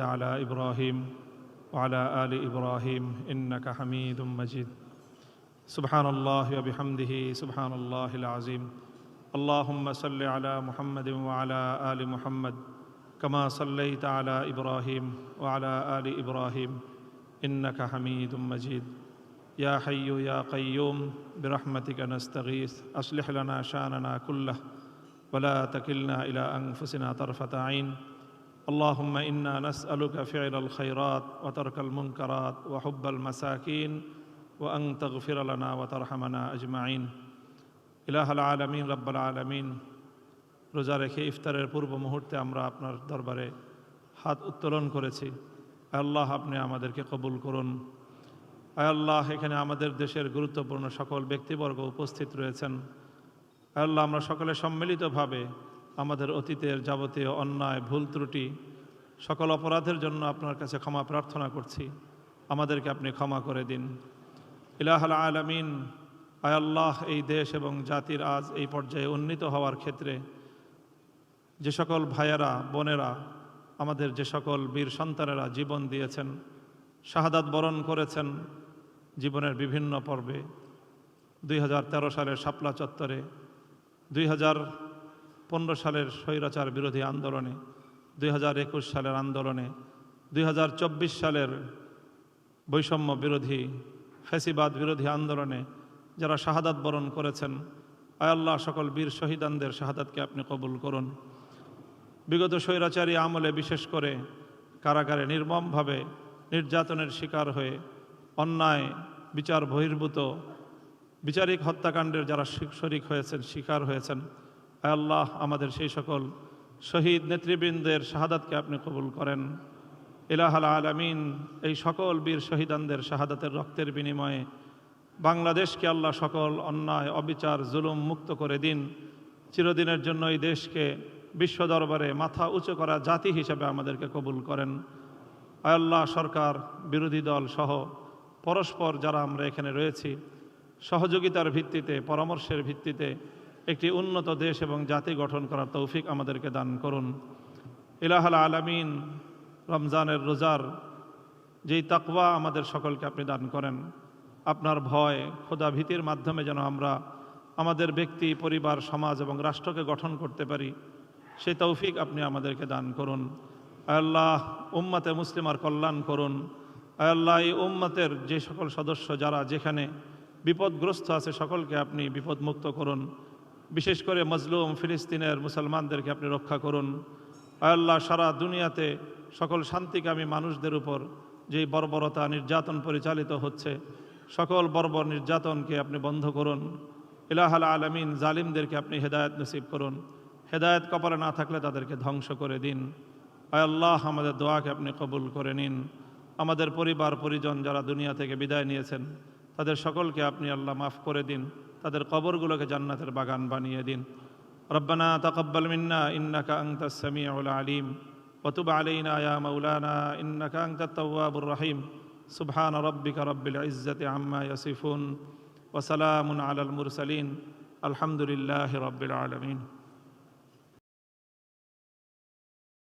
على إبراهيم وعلى آل إبراهيم إنك حميد مجيد سبحان الله وبحمده سبحان الله العظيم اللهم صل على محمد وعلى آل محمد كما صليت على إبراهيم وعلى آل إبراهيم إنك حميد مجيد يا حي يا قيوم برحمتك نستغيث أصلح لنا شأننا كله ولا تكلنا إلى أنفسنا طرفة عين اللهم إنا نسألك فعل الخيرات وترك المنكرات وحب المساكين وأن تغفر لنا وترحمنا أجمعين إله العالمين رب العالمين রোজা রেখে ইফতারের পূর্ব মুহূর্তে আমরা আপনার দরবারে হাত উত্তোলন করেছি। আল্লাহ আপনি আমাদেরকে কবুল করুন। আল্লাহ এখানে আমাদের দেশের গুরুত্বপূর্ণ সকল ব্যক্তিবর্গ উপস্থিত রয়েছেন। আল্লাহ আমরা সকলে সম্মিলিতভাবে আমাদের অতীতের যাবতীয় অন্যায় ভুল ত্রুটি সকল অপরাধের জন্য আপনার কাছে ক্ষমা প্রার্থনা করছি। আমাদেরকে আপনি ক্ষমা করে দিন। ইলাহুল আলামিন, আয় আল্লাহ এই দেশ এবং জাতির আজ এই পর্যায়ে উন্নীত হওয়ার ক্ষেত্রে যে সকল ভাইয়েরা বোনেরা আমাদের যে সকল বীর সন্তানেরা জীবন দিয়েছেন, শাহাদাত বরণ করেছেন জীবনের বিভিন্ন পর্বে, 2013 সালের শাপলা চত্বরে, 2015 সালের স্বৈরাচার বিরোধী আন্দোলনে, 2021 সালের আন্দোলনে, 2024 সালের বৈষম্য বিরোধী ফ্যাসিবাদ বিরোধী আন্দোলনে যারা শাহাদাত বরণ করেছেন, আয় আল্লাহ সকল বীর শহীদানদের শাহাদাতকে আপনি কবুল করুন। বিগত স্বৈরাচারী আমলে বিশেষ করে কারাগারে নির্মমভাবে নির্যাতনের শিকার হয়ে অন্যায় বিচার বহির্ভূত বিচারিক হত্যাকাণ্ডের যারা শরিক হয়েছেন, শিকার হয়েছেন, আয় আল্লাহ আমাদের সেই সকল শহীদ নেতৃবৃন্দের শাহাদাতকে আপনি কবুল করেন। ইলাহুল আলামিন, এই সকল বীর শহীদানদের শাহাদাতের রক্তের বিনিময়ে বাংলাদেশকে আল্লাহ সকল অন্যায় অবিচার জুলুম মুক্ত করে দিন। চিরদিনের জন্য এই দেশকে বিশ্ব দরবারে মাথা উঁচু করা জাতি হিসেবে আমাদেরকে কবুল করেন। আয় আল্লাহ সরকার বিরোধী দল সহ পরস্পর যারা আমরা এখানে রয়েছি, সহযোগিতার ভিত্তিতে পরামর্শের ভিত্তিতে একটি উন্নত দেশ এবং জাতি গঠন করার তৌফিক আমাদেরকে দান করুন। ইলাহুল আলামিন, রমজানের রোজার যেই তাকওয়া আমাদের সকলকে আপনি দান করেন, আপনার ভয় খোদা ভীতির মাধ্যমে যেন আমরা আমাদের ব্যক্তি পরিবার সমাজ এবং রাষ্ট্রকে গঠন করতে পারি, সেই তৌফিক আপনি আমাদেরকে দান করুন। আল্লাহ উম্মতে মুসলিমার কল্যাণ করুন। আল্লাহ এই উম্মতের যে সকল সদস্য যারা যেখানে বিপদগ্রস্ত আছে সকলকে আপনি বিপদমুক্ত করুন। বিশেষ করে মজলুম ফিলিস্তিনের মুসলমানদেরকে আপনি রক্ষা করুন। আল্লাহ সারা দুনিয়াতে সকল শান্তিকামী মানুষদের উপর যেই বর্বরতা নির্যাতন পরিচালিত হচ্ছে, সকল বর্বর নির্যাতনকে আপনি বন্ধ করুন। ইলাহুল আলামিন, জালিমদেরকে আপনি হেদায়েত নসিব করুন। হেদায়েত কপালে না থাকলে তাদেরকে ধ্বংস করে দিন। আয় আল্লাহ আমাদের দোয়াকে আপনি কবুল করে নিন। আমাদের পরিবার পরিজন যারা দুনিয়া থেকে বিদায় নিয়েছেন তাদের সকলকে আপনি আল্লাহ মাফ করে দিন, তাদের কবরগুলোকে জান্নাতের বাগান বানিয়ে দিন। রব্বানা তাকাব্বাল মিন্না ইন্নাকা আনতাস সামিউল আলিম ওয়া তুব আলাইনা ইয়া মাওলানা ইন্নাকা আনতাত তাওয়াবুর রহিম। সুবহান রাব্বিকা রাব্বিল ইজ্জাতি আম্মা ইয়াসিফুন ওয়া সালামুন আলাল মুরসালিন আলহামদুলিল্লাহি রাব্বিল আলামিন।